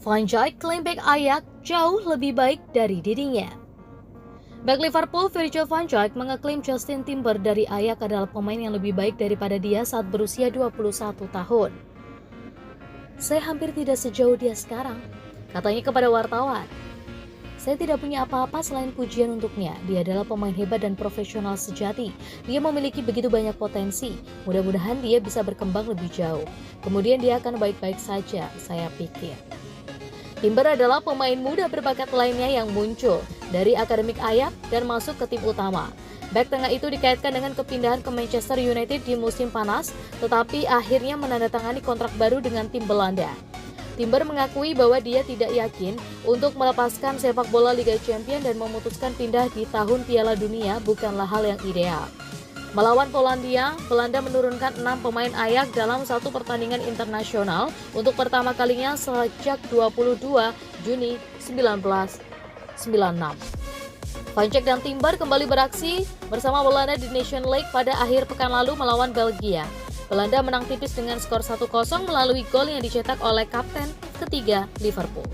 Van Dijk klaim bek Ajax jauh lebih baik dari dirinya. Bek Liverpool Virgil van Dijk mengeklaim Justin Timber dari Ajax adalah pemain yang lebih baik daripada dia saat berusia 21 tahun. Saya hampir tidak sejauh dia sekarang, katanya kepada wartawan. Saya tidak punya apa-apa selain pujian untuknya. Dia adalah pemain hebat dan profesional sejati. Dia memiliki begitu banyak potensi. Mudah-mudahan dia bisa berkembang lebih jauh. Kemudian dia akan baik-baik saja, saya pikir. Timber adalah pemain muda berbakat lainnya yang muncul dari akademik Ajax dan masuk ke tim utama. Bek tengah itu dikaitkan dengan kepindahan ke Manchester United di musim panas, tetapi akhirnya menandatangani kontrak baru dengan tim Belanda. Timber mengakui bahwa dia tidak yakin untuk melepaskan sepak bola Liga Champions dan memutuskan pindah di tahun Piala Dunia bukanlah hal yang ideal. Melawan Polandia, Belanda menurunkan 6 pemain Ajax dalam satu pertandingan internasional untuk pertama kalinya sejak 22 Juni 1996. Van Dijk dan Timber kembali beraksi bersama Belanda di Nation League pada akhir pekan lalu melawan Belgia. Belanda menang tipis dengan skor 1-0 melalui gol yang dicetak oleh kapten ketiga Liverpool.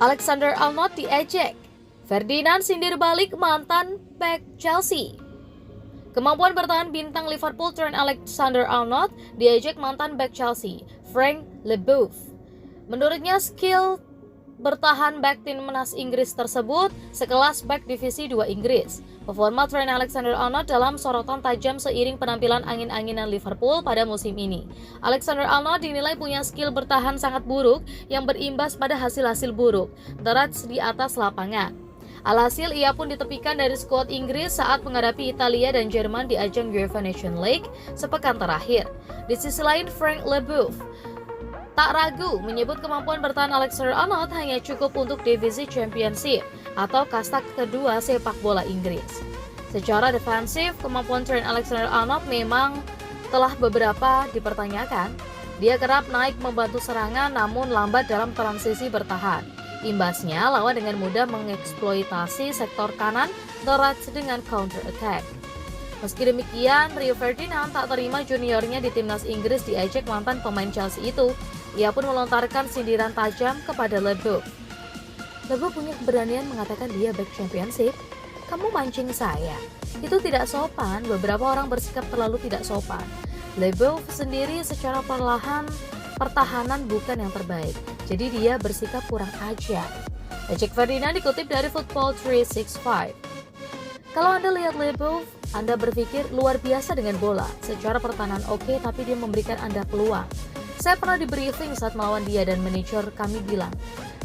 Alexander-Arnold diejek. Ferdinand sindir balik mantan bek Chelsea. Kemampuan bertahan bintang Liverpool Trent Alexander-Arnold diejek mantan bek Chelsea, Frank Leboeuf. Menurutnya skill bertahan bek timnas Inggris tersebut sekelas bek divisi 2 Inggris. Performa Trent Alexander-Arnold dalam sorotan tajam seiring penampilan angin-anginan Liverpool pada musim ini. Alexander-Arnold dinilai punya skill bertahan sangat buruk yang berimbas pada hasil-hasil buruk, terus di atas lapangan. Alhasil ia pun ditepikan dari skuad Inggris saat menghadapi Italia dan Jerman di ajang UEFA Nation League sepekan terakhir. Di sisi lain, Frank Leboeuf tak ragu menyebut kemampuan bertahan Alexander-Arnold hanya cukup untuk divisi Championship atau kasta kedua sepak bola Inggris. Secara defensif, kemampuan Trent Alexander-Arnold memang telah beberapa dipertanyakan. Dia kerap naik membantu serangan namun lambat dalam transisi bertahan. Imbasnya, lawan dengan mudah mengeksploitasi sektor kanan Dortz dengan counter attack. Meski demikian, Rio Ferdinand tak terima juniornya di timnas Inggris diejek mantan pemain Chelsea itu. Ia pun melontarkan sindiran tajam kepada Leboeuf. Leboeuf punya keberanian mengatakan dia back championship. Kamu mancing saya. Itu tidak sopan, beberapa orang bersikap terlalu tidak sopan. Leboeuf sendiri secara pertahanan bukan yang terbaik. Jadi dia bersikap kurang ajar. Ejek Ferdinand dikutip dari Football 365. Kalau Anda lihat Leboeuf, Anda berpikir luar biasa dengan bola. Secara pertahanan oke, tapi dia memberikan Anda peluang. Saya pernah di briefing saat melawan dia dan manajer kami bilang,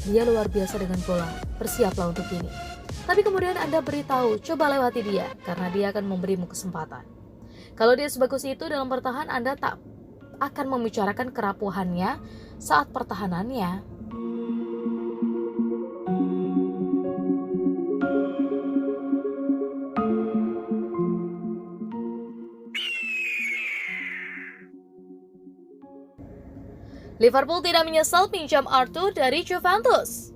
dia luar biasa dengan bola, bersiaplah untuk ini. Tapi kemudian Anda beritahu, coba lewati dia, karena dia akan memberimu kesempatan. Kalau dia sebagus itu dalam pertahanan, Anda tak akan membicarakan kerapuhannya saat pertahanannya. Liverpool tidak menyesal pinjam Arthur dari Juventus.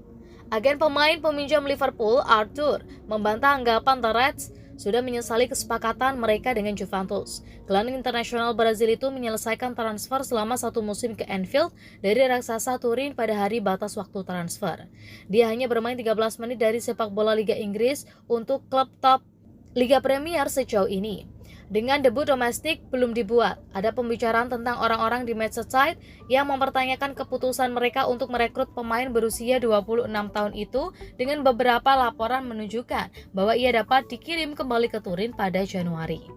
Agen pemain peminjam Liverpool, Arthur, membantah anggapan The Reds sudah menyesali kesepakatan mereka dengan Juventus. Gelandang internasional Brazil itu menyelesaikan transfer selama 1 musim ke Anfield dari raksasa Turin pada hari batas waktu transfer. Dia hanya bermain 13 menit dari sepak bola Liga Inggris untuk klub top Liga Premier sejauh ini. Dengan debut domestik belum dibuat, ada pembicaraan tentang orang-orang di Merseyside yang mempertanyakan keputusan mereka untuk merekrut pemain berusia 26 tahun itu dengan beberapa laporan menunjukkan bahwa ia dapat dikirim kembali ke Turin pada Januari.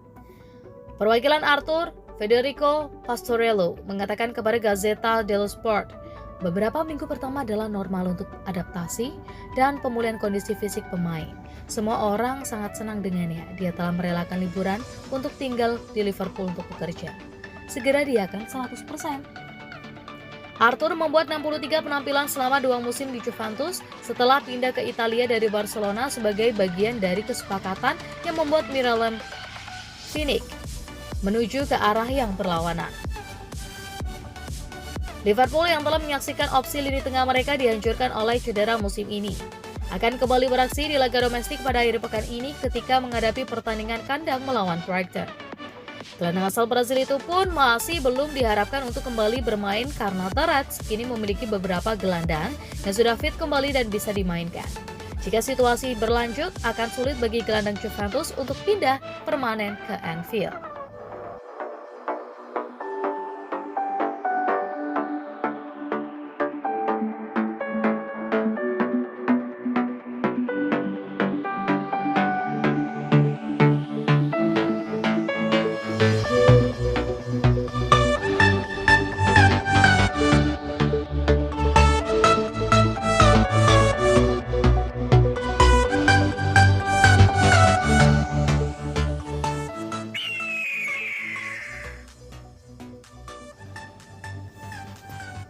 Perwakilan Arthur, Federico Pastorello, mengatakan kepada Gazzetta dello Sport, beberapa minggu pertama adalah normal untuk adaptasi dan pemulihan kondisi fisik pemain. Semua orang sangat senang dengannya. Dia telah merelakan liburan untuk tinggal di Liverpool untuk bekerja. Segera dia akan 100%. Arthur membuat 63 penampilan selama 2 musim di Juventus setelah pindah ke Italia dari Barcelona sebagai bagian dari kesepakatan yang membuat Miralem Pjanic menuju ke arah yang berlawanan. Liverpool yang telah menyaksikan opsi lini tengah mereka dihancurkan oleh cedera musim ini akan kembali beraksi di laga domestik pada akhir pekan ini ketika menghadapi pertandingan kandang melawan Brighton. Gelandang asal Brasil itu pun masih belum diharapkan untuk kembali bermain karena The Reds kini memiliki beberapa gelandang yang sudah fit kembali dan bisa dimainkan. Jika situasi berlanjut, akan sulit bagi gelandang Juventus untuk pindah permanen ke Anfield.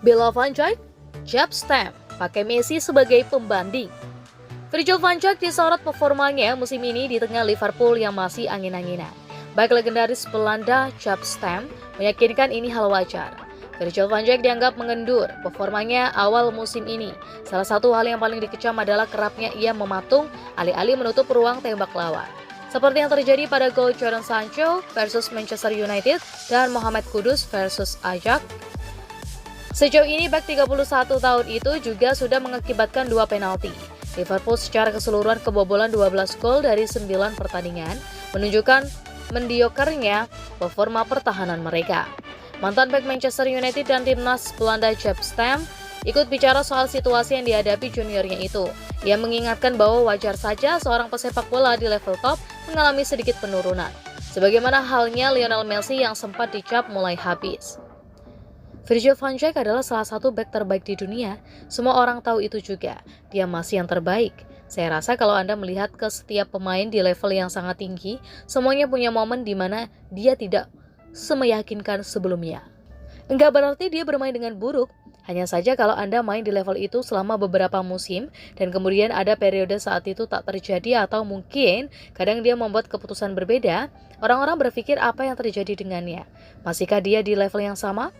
Bella Van Dijk, Jaap Stam, pakai Messi sebagai pembanding. Virgil van Dijk disorot performanya musim ini di tengah Liverpool yang masih angin-anginan. Baik legendaris Belanda Jaap Stam meyakinkan ini hal wajar. Virgil van Dijk dianggap mengendur performanya awal musim ini. Salah satu hal yang paling dikecam adalah kerapnya ia mematung alih-alih menutup ruang tembak lawan. Seperti yang terjadi pada gol Jadon Sancho versus Manchester United dan Mohamed Kudus versus Ajax. Sejauh ini bek 31 tahun itu juga sudah mengakibatkan 2 penalti. Liverpool secara keseluruhan kebobolan 12 gol dari 9 pertandingan, menunjukkan mendiokernya performa pertahanan mereka. Mantan bek Manchester United dan timnas Belanda Jaap Stam ikut bicara soal situasi yang dihadapi juniornya itu. Ia mengingatkan bahwa wajar saja seorang pesepak bola di level top mengalami sedikit penurunan, sebagaimana halnya Lionel Messi yang sempat dicap mulai habis. Virgil van Dijk adalah salah satu bek terbaik di dunia. Semua orang tahu itu juga. Dia masih yang terbaik. Saya rasa kalau Anda melihat ke setiap pemain di level yang sangat tinggi, semuanya punya momen di mana dia tidak semeyakinkan sebelumnya. Enggak berarti dia bermain dengan buruk. Hanya saja kalau Anda main di level itu selama beberapa musim, dan kemudian ada periode saat itu tak terjadi atau mungkin kadang dia membuat keputusan berbeda, orang-orang berpikir apa yang terjadi dengannya. Masihkah dia di level yang sama?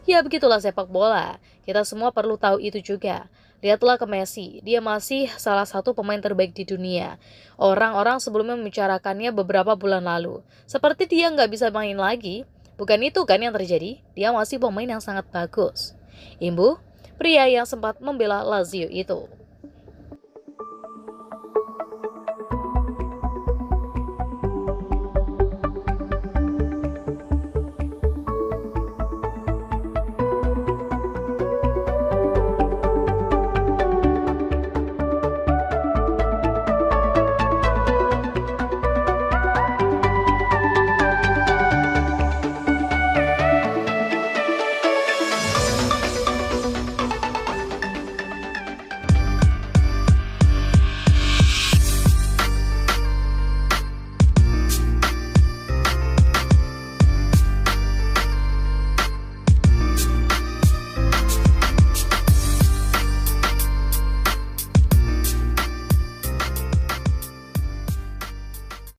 Ya begitulah sepak bola, kita semua perlu tahu itu juga. Lihatlah ke Messi, dia masih salah satu pemain terbaik di dunia. Orang-orang sebelumnya membicarakannya beberapa bulan lalu. Seperti dia nggak bisa main lagi, bukan itu kan yang terjadi? Dia masih pemain yang sangat bagus. Imbu, pria yang sempat membela Lazio itu.